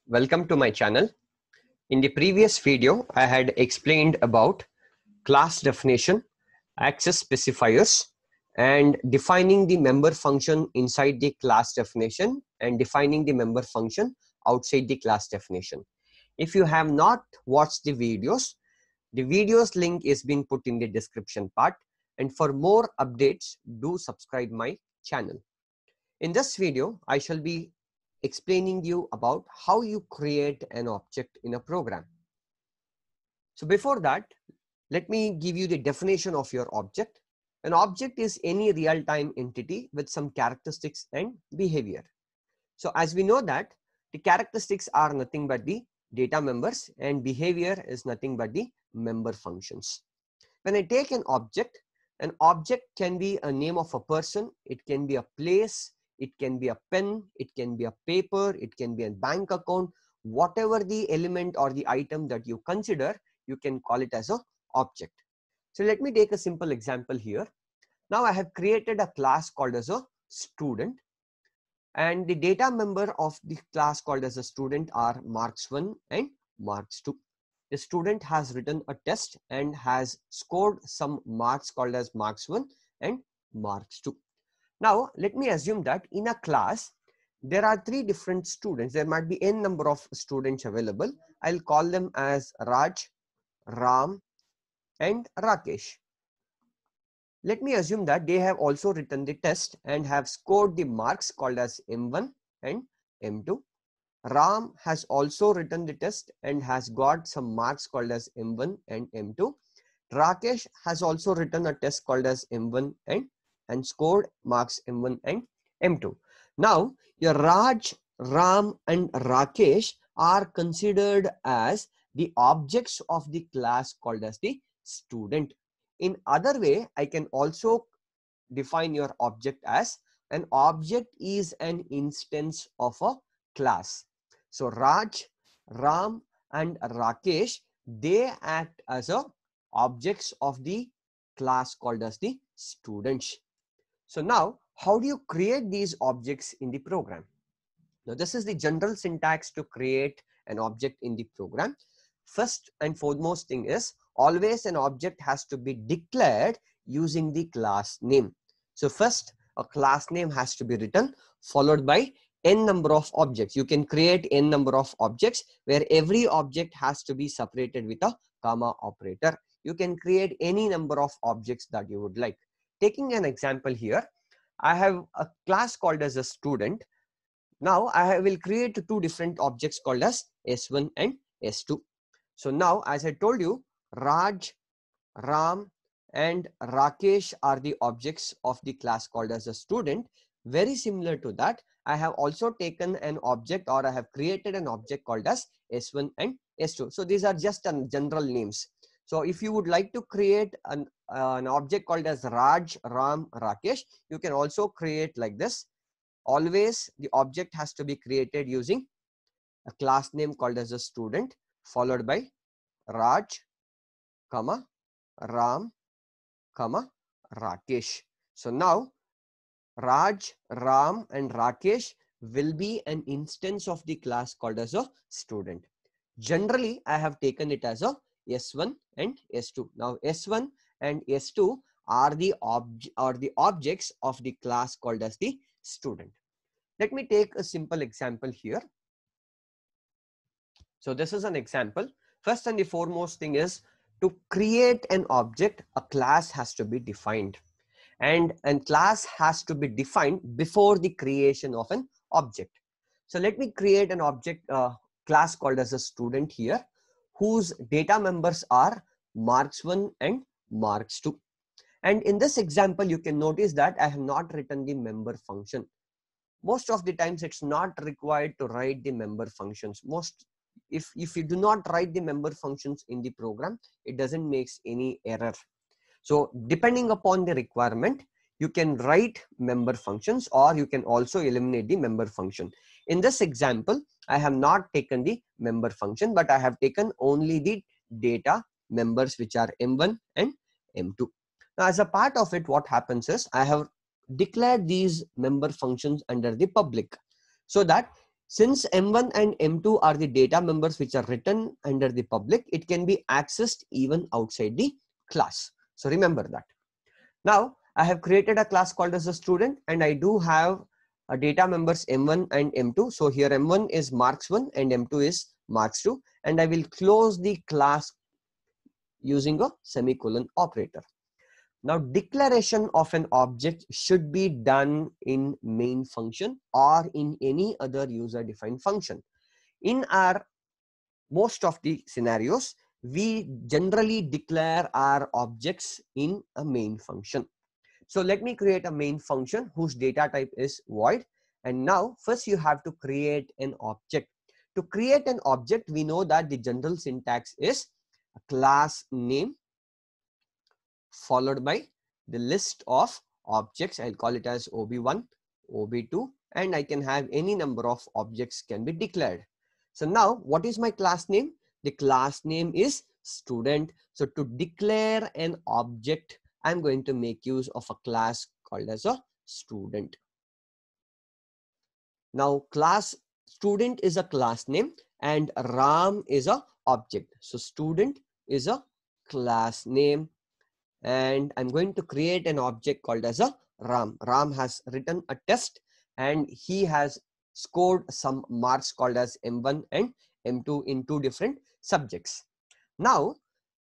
welcome to my channel. In the previous video, I had explained about class definition, access specifiers, and defining the member function inside the class definition and defining the member function outside the class definition. If you have not watched the videos link is being put in the description part, and for more updates, do subscribe my channel. In this video, I shall be explaining you about how you create an object in a program. So before that, let me give you the definition of your object. An object is any real-time entity with some characteristics and behavior. So as we know that the characteristics are nothing but the data members and behavior is nothing but the member functions. When I take an object can be a name of a person, it can be a place, it can be a pen, it can be a paper, it can be a bank account, whatever the element or the item that you consider, you can call it as an object. So let me take a simple example here. Now I have created a class called as a student, and the data member of the class called as a student are marks 1 and marks 2. The student has written a test and has scored some marks called as marks 1 and marks 2. Now, let me assume that in a class, there are 3 different students. There might be n number of students available. I'll call them as Raj, Ram, and Rakesh. Let me assume that they have also written the test and have scored the marks called as M1 and M2. Ram has also written the test and has got some marks called as M1 and M2. Rakesh has also written a test called as M1 and scored marks M1 and M2. Now, your Raj, Ram, and Rakesh are considered as the objects of the class called as the student. In other way, I can also define your object as an object is an instance of a class. So Raj, Ram, and Rakesh, they act as a objects of the class called as the students. So now, how do you create these objects in the program? Now, this is the general syntax to create an object in the program. First and foremost thing is always an object has to be declared using the class name. So first, a class name has to be written, followed by n number of objects. You can create n number of objects where every object has to be separated with a comma operator. You can create any number of objects that you would like. Taking an example here, I have a class called as a student. Now I will create 2 different objects called as S1 and S2. So now, as I told you, Raj, Ram, and Rakesh are the objects of the class called as a student. Very similar to that, I have also taken an object, or I have created an object called as S1 and S2. So these are just general names. So if you would like to create an object called as Raj, Ram, Rakesh, you can also create like this. Always the object has to be created using a class name called as a student, followed by Raj, comma, Ram, comma, Rakesh. So now Raj, Ram, and Rakesh will be an instance of the class called as a student. Generally, I have taken it as a S1 and S2. Now S1 and S2 are the objects of the class called as the student. Let me take a simple example here. So this is an example. First and the foremost thing is to create an object, a class has to be defined. And a class has to be defined before the creation of an object. So let me create an object class called as a student here, whose data members are marks 1 and marks 2. And in this example, you can notice that I have not written the member function. Most of the times it's not required to write the member functions. If you do not write the member functions in the program, it doesn't make any error. So depending upon the requirement, you can write member functions or you can also eliminate the member function. In this example, I have not taken the member function, but I have taken only the data members, which are M1 and M2. Now, as a part of it, what happens is I have declared these member functions under the public, so that Since M1 and M2 are the data members which are written under the public, it can be accessed even outside the class. So remember that. Now I have created a class called as a student, and I do have a data members M1 and M2. So here M1 is marks1 and M2 is marks2, and I will close the class using a semicolon operator. Now declaration of an object should be done in main function or in any other user defined function. In our most of the scenarios, we generally declare our objects in a main function. So let me create a main function whose data type is void. And now first you have to create an object. To create an object, we know that the general syntax is a class name followed by the list of objects. I'll call it as OB1, OB2, and I can have any number of objects can be declared. So now what is my class name? The class name is student. So to declare an object, I'm going to make use of a class called as a student. Now class student is a class name and Ram is a object. So student is a class name, and I'm going to create an object called as a Ram. Ram has written a test and he has scored some marks called as M1 and M2 in two different subjects. Now,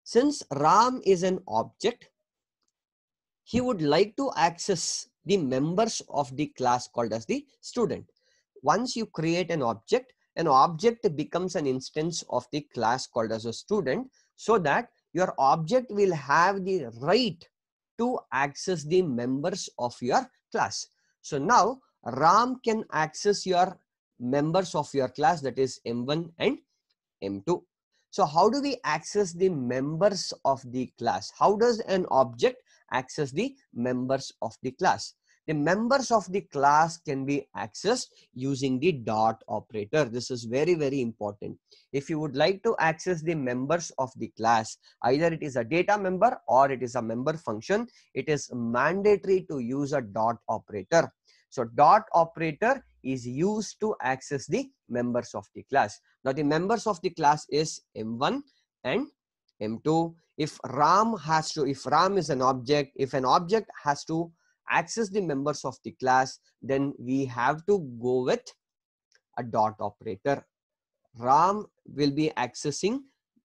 since Ram is an object, he would like to access the members of the class called as the student. Once you create an object becomes an instance of the class called as a student, so that your object will have the right to access the members of your class. So now Ram can access your members of your class, that is M1 and M2. So how do we access the members of the class? How does an object access the members of the class? The members of the class can be accessed using the dot operator. This is very, very important. If you would like to access the members of the class, either it is a data member or it is a member function, it is mandatory to use a dot operator. So dot operator is used to access the members of the class. Now the members of the class is M1 and M2. If Ram is an object, if an object has to access the members of the class, then we have to go with a dot operator. Ram will be accessing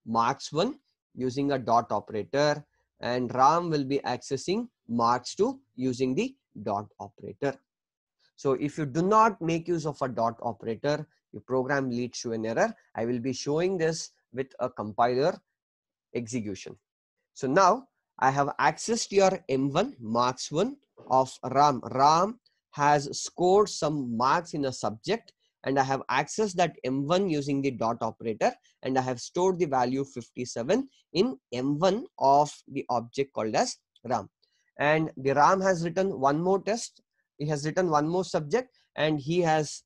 marks1 using a dot operator, and Ram will be accessing marks2 using the dot operator. So if you do not make use of a dot operator, your program leads to an error. I will be showing this with a compiler execution. So now I have accessed your M1 marks1 of Ram. Ram has scored some marks in a subject, and I have accessed that M1 using the dot operator, and I have stored the value 57 in M1 of the object called as Ram. And the Ram has written one more test. He has written one more subject, and he has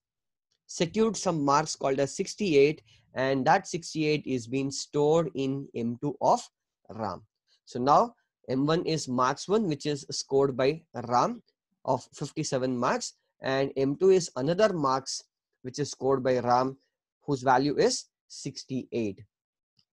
secured some marks called as 68, and that 68 is being stored in M2 of Ram. So now M1 is marks1, which is scored by Ram of 57 marks, and M2 is another marks which is scored by Ram, whose value is 68.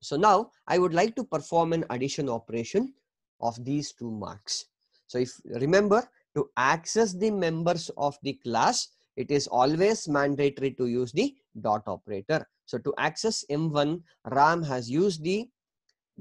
So now I would like to perform an addition operation of these two marks. So if remember, to access the members of the class, it is always mandatory to use the dot operator. So to access M1, Ram has used the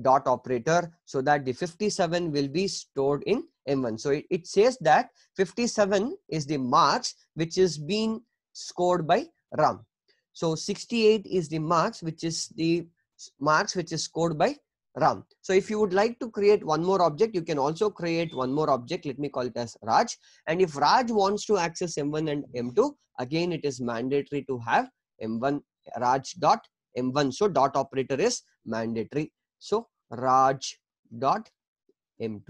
dot operator so that the 57 will be stored in M1. So it says that 57 is the marks which is being scored by Ram. So 68 is the marks which is scored by Ram. So if you would like to create one more object, you can also create one more object. Let me call it as Raj. And if Raj wants to access M1 and M2, again it is mandatory to have M1 Raj dot M1. So dot operator is mandatory. So Raj dot M2.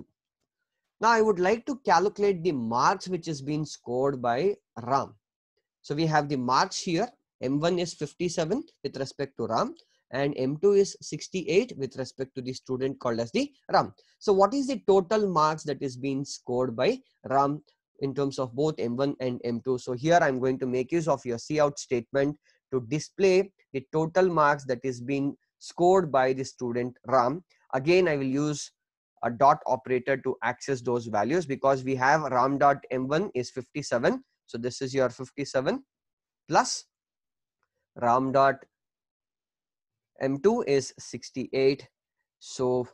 Now I would like to calculate the marks which is being scored by Ram. So we have the marks here. M1 is 57 with respect to Ram, and M2 is 68 with respect to the student called as the Ram. So what is the total marks that is being scored by Ram in terms of both M1 and M2? So here I'm going to make use of your cout statement to display the total marks that is being scored by the student Ram. Again, I will use a dot operator to access those values because we have Ram dot M1 is 57. So this is your 57 plus Ram dot M2 is 68. So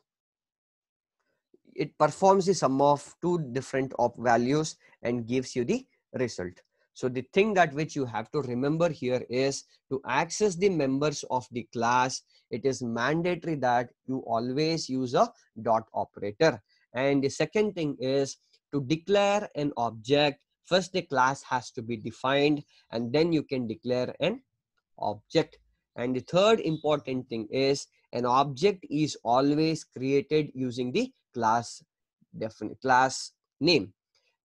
it performs the sum of two different values and gives you the result. So the thing that which you have to remember here is to access the members of the class, it is mandatory that you always use a dot operator. And the second thing is to declare an object. First, the class has to be defined and then you can declare an object. And the third important thing is an object is always created using the class name.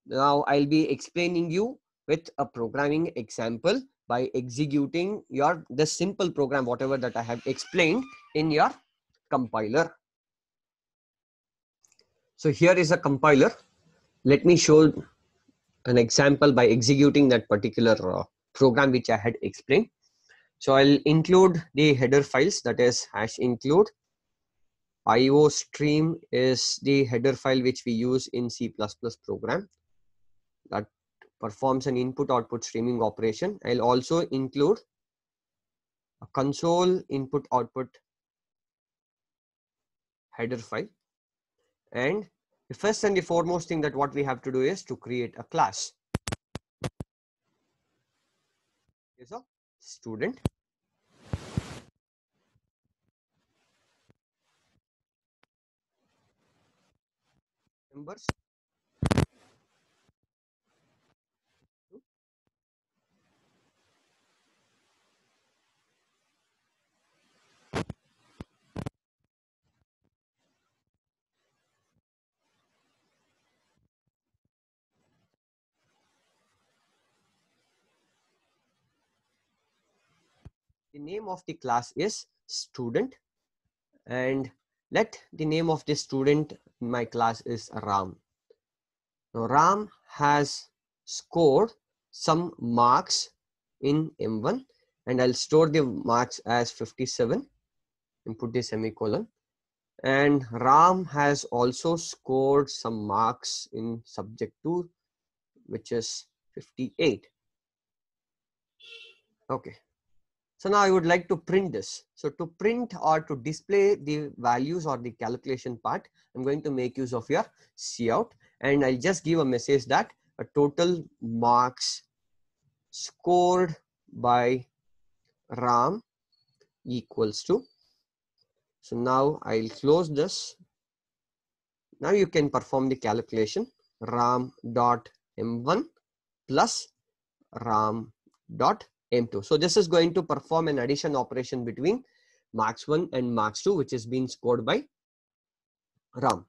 Now I'll be explaining you with a programming example by executing the simple program whatever that I have explained in your compiler. So here is a compiler. Let me show an example by executing that particular program which I had explained. So I'll include the header files, that is #include. IOStream is the header file which we use in C++ program that performs an input-output streaming operation. I'll also include a console input-output header file. And the first and the foremost thing that what we have to do is to create a class. Is a student. Members. The name of the class is student, and let the name of the student in my class is Ram. Now Ram has scored some marks in M1 and I'll store the marks as 57 and put the semicolon. And Ram has also scored some marks in subject 2 which is 58. Okay. So now I would like to print this. So to print or to display the values or the calculation part, I'm going to make use of your cout, and I'll just give a message that a total marks scored by Ram equals to. So now I'll close this. Now you can perform the calculation. Ram dot M1 plus Ram dot M2. So this is going to perform an addition operation between marks 1 and marks 2, which is being scored by Ram.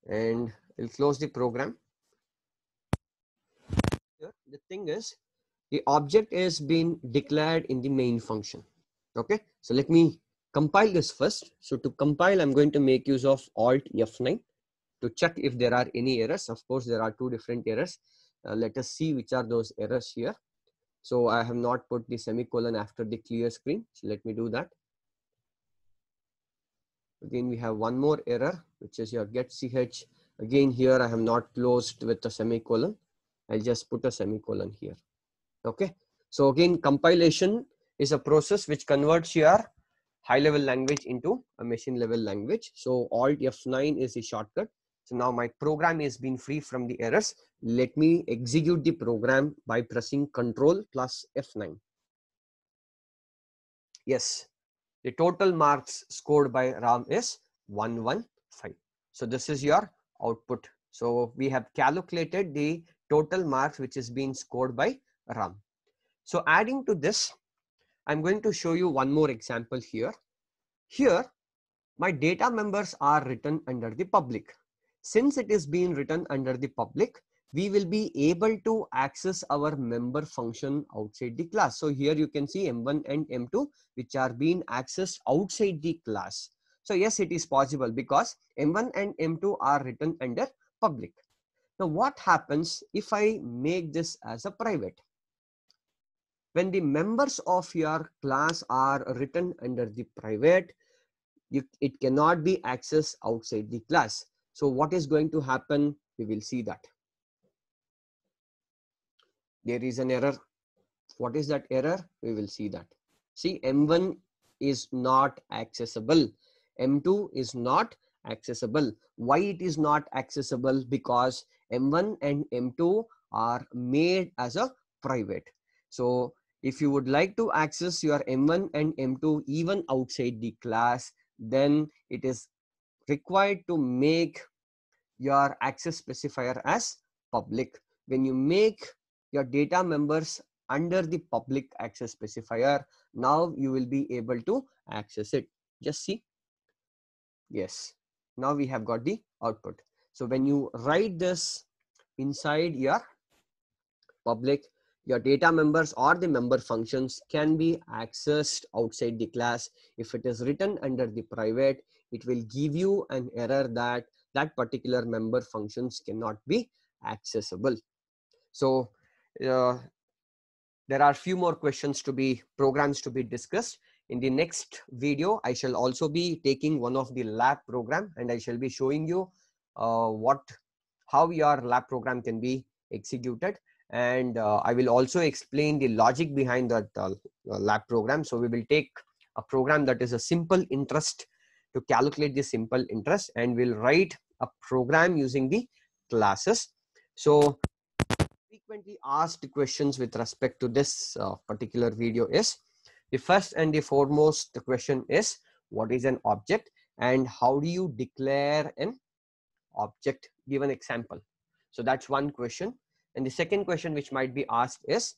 And I'll close the program. Here, the thing is, the object is being declared in the main function. Okay, so let me compile this first. So to compile, I'm going to make use of Alt F9 to check if there are any errors. Of course, there are two different errors. Let us see which are those errors here. So I have not put the semicolon after the clear screen. So let me do that. Again, we have one more error, which is your getch. Again, here I have not closed with a semicolon. I'll just put a semicolon here. Okay. So again, compilation is a process which converts your high level language into a machine level language. So Alt F9 is the shortcut. So now my program is being free from the errors. Let me execute the program by pressing Ctrl plus F9. Yes, the total marks scored by Ram is 115. So this is your output. So we have calculated the total marks which is being scored by Ram. So adding to this, I'm going to show you one more example here. Here, my data members are written under the public. Since it is being written under the public, we will be able to access our member function outside the class. So here you can see M1 and M2 which are being accessed outside the class. So yes, it is possible because M1 and M2 are written under public. Now what happens if I make this as a private? When the members of your class are written under the private, it cannot be accessed outside the class. So what is going to happen? We will see that. There is an error. What is that error? We will see that. See, M1 is not accessible. M2 is not accessible. Why it is not accessible? Because M1 and M2 are made as a private. So if you would like to access your M1 and M2 even outside the class, then it is required to make your access specifier as public. When you make your data members under the public access specifier, now you will be able to access it. Just see. Yes, now we have got the output. So when you write this inside your public, your data members or the member functions can be accessed outside the class. If it is written under the private, it will give you an error that that particular member functions cannot be accessible. So there are few more questions to be programs to be discussed. In the next video, I shall also be taking one of the lab program and I shall be showing you how your lab program can be executed. And I will also explain the logic behind that lab program. So we will take a program that is a simple interest to calculate the simple interest, and we'll write a program using the classes. So frequently asked questions with respect to this particular video is, the first and the foremost question is, what is an object and how do you declare an object? Give an example. So that's one question. And the second question which might be asked is,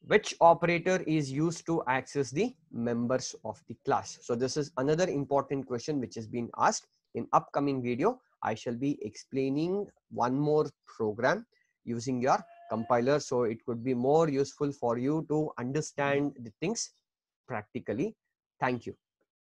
which operator is used to access the members of the class? So this is another important question which has been asked. In upcoming video, I shall be explaining one more program using your compiler, so it could be more useful for you to understand the things practically. Thank you.